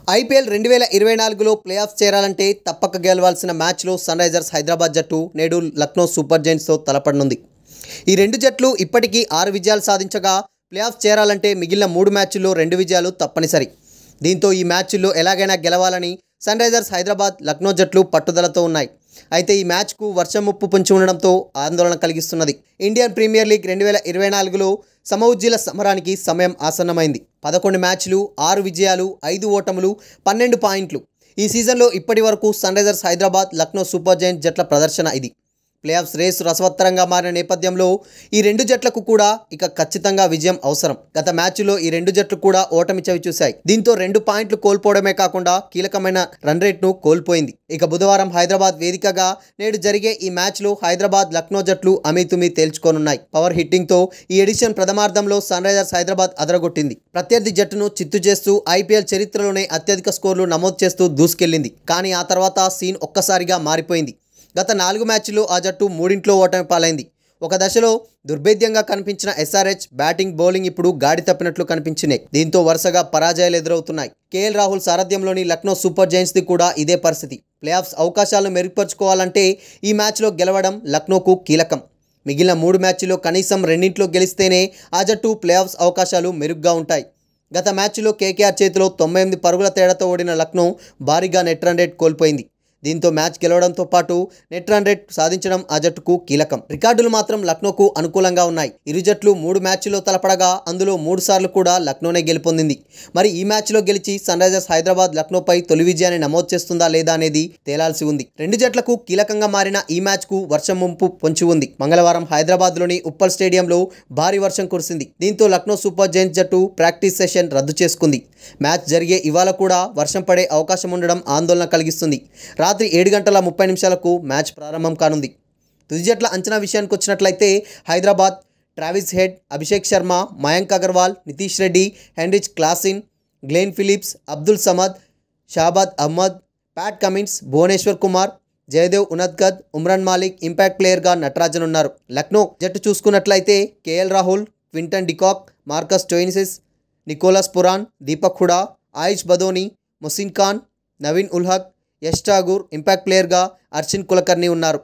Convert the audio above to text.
IPL 2024లో play offs చేరాలంటే తప్పక గెలవాల్సిన మ్యాచ్లో సన్ రైజర్స్ హైదరాబాద్ జట్టు నేడు లక్నో సూపర్ జైంట్స్తో తలపడనుంది. ఈ రెండు జట్లు ఇప్పటికీ 6 విజయాలు సాధించగా ప్లే ఆఫ్స్ చేరాలంటే మిగిలిన 3 మ్యాచ్ల్లో 2 విజయాలు తప్పనిసరి. దీంతో ఈ మ్యాచ్ల్లో ఎలాగైనా గెలవాలని సన్ రైజర్స్ హైదరాబాద్, లక్నో జట్లు పట్టుదలతో ఉన్నాయి. అయితే ఈ మ్యాచ్కు వర్షం ముప్పు పొంచి ఉండడంతో ఆందోళన కలిగిస్తున్నది. ఇండియన్ ప్రీమియర్ లీగ్ 2024లో సమఉజ్జీల సమరానికి సమయం ఆసన్నమైంది. 11 మ్యాచ్లు, 6 విజయాలు, 5 ఓటములు, 12 పాయింట్లు. ఈ సీజన్లో ఇప్పటి వరకు Sunrisers Hyderabad, Lucknow Super Giants జట్ల ప్రదర్శన ఇది. ప్లే ఆఫ్స్ రేసు రసవత్తరంగా మారిన నేపథ్యంలో ఈ రెండు జట్లకు కూడా ఇక ఖచ్చితంగా విజయం అవసరం. గత మ్యాచ్లో ఈ రెండు జట్లు కూడా ఓటమి చవిచూశాయి. దీంతో 2 పాయింట్లు కోల్పోవడమే కాకుండా కీలకమైన రన్ రేట్ను కోల్పోయింది. ఇక బుధవారం హైదరాబాద్ వేదికగా నేడు జరిగే ఈ మ్యాచ్లో హైదరాబాద్, లక్నో జట్లు అమీతుమీ తేల్చుకోనున్నాయి. పవర్ హిట్టింగ్తో ఈ ఎడిషన్ ప్రథమార్థంలో సన్ రైజర్స్ హైదరాబాద్ అదరగొట్టింది. ప్రత్యర్థి జట్టును చిత్తు చేస్తూ ఐపీఎల్ చరిత్రలోనే అత్యధిక స్కోర్లు నమోదు చేస్తూ దూసుకెళ్లింది. కానీ ఆ తర్వాత సీన్ ఒక్కసారిగా మారిపోయింది. గత 4 మ్యాచ్ల్లో ఆ జట్టు 3 ఓటమి పాలైంది. ఒక దశలో దుర్భేద్యంగా కనిపించిన ఎస్ఆర్హెచ్ బ్యాటింగ్, బౌలింగ్ ఇప్పుడు గాడి తప్పినట్లు కనిపించినాయి. దీంతో వరుసగా పరాజయాలు ఎదురవుతున్నాయి. కేఎల్ రాహుల్ సారథ్యంలోని లక్నో సూపర్ జైంట్స్ది కూడా ఇదే పరిస్థితి. ప్లే ఆఫ్స్ అవకాశాలను మెరుగుపరుచుకోవాలంటే ఈ మ్యాచ్లో గెలవడం లక్నోకు కీలకం. మిగిలిన 3 మ్యాచ్ల్లో కనీసం 2 గెలిస్తేనే ఆ జట్టు ప్లే ఆఫ్స్ అవకాశాలు మెరుగ్గా ఉంటాయి. గత మ్యాచ్లో కేకేఆర్ చేతిలో 98 పరుగుల తేడాతో ఓడిన లక్నో భారీగా నెట్ రన్ రేట్ కోల్పోయింది. దీంతో మ్యాచ్ గెలవడంతో పాటు నెట్ రన్ రేట్ సాధించడం ఆ జట్టుకు కీలకం. రికార్డులు మాత్రం లక్నోకు అనుకూలంగా ఉన్నాయి. ఇరు జట్లు 3 మ్యాచ్ల్లో తలపడగా అందులో 3 సార్లు కూడా లక్నోనే గెలుపొందింది. మరి ఈ మ్యాచ్లో గెలిచి సన్ రైజర్స్ హైదరాబాద్ లక్నోపై తొలి విజయాన్ని నమోదు చేస్తుందా లేదా అనేది తేలాల్సి ఉంది. రెండు జట్లకు కీలకంగా మారిన ఈ మ్యాచ్కు వర్షం ముంపు పొంచి ఉంది. మంగళవారం హైదరాబాద్లోని ఉప్పల్ స్టేడియంలో భారీ వర్షం కురిసింది. దీంతో లక్నో సూపర్ జైంట్స్ జట్టు ప్రాక్టీస్ సెషన్ రద్దు చేసుకుంది. మ్యాచ్ జరిగే ఇవాళ కూడా వర్షం పడే అవకాశం ఉండడం ఆందోళన కలిగిస్తుంది. రాత్రి 7:30 మ్యాచ్ ప్రారంభం కానుంది. తుది జట్ల అంచనా విషయానికి వచ్చినట్లయితే Hyderabad Travis Head, Abhishek Sharma, Mayank Agarwal, Nitish Reddy, Heinrich Klaasen, Glenn Phillips, Abdul Samad, Shahbaz Ahmed, Pat Cummins, Bhuvneshwar Kumar, Jaydev Unadkat, Umran Malik, impact ప్లేయర్గా నటరాజన్ ఉన్నారు. లక్నో జట్టు చూసుకున్నట్లయితే KL Rahul, Quinton de Kock, Marcus Stoinis, Nicholas Pooran, Deepak Hooda, Ayush Badoni, Mohsin Khan, Naveen ul Haq, Yash Thakur, impact ప్లేయర్గా అర్చిన్ కులకర్ణి ఉన్నారు.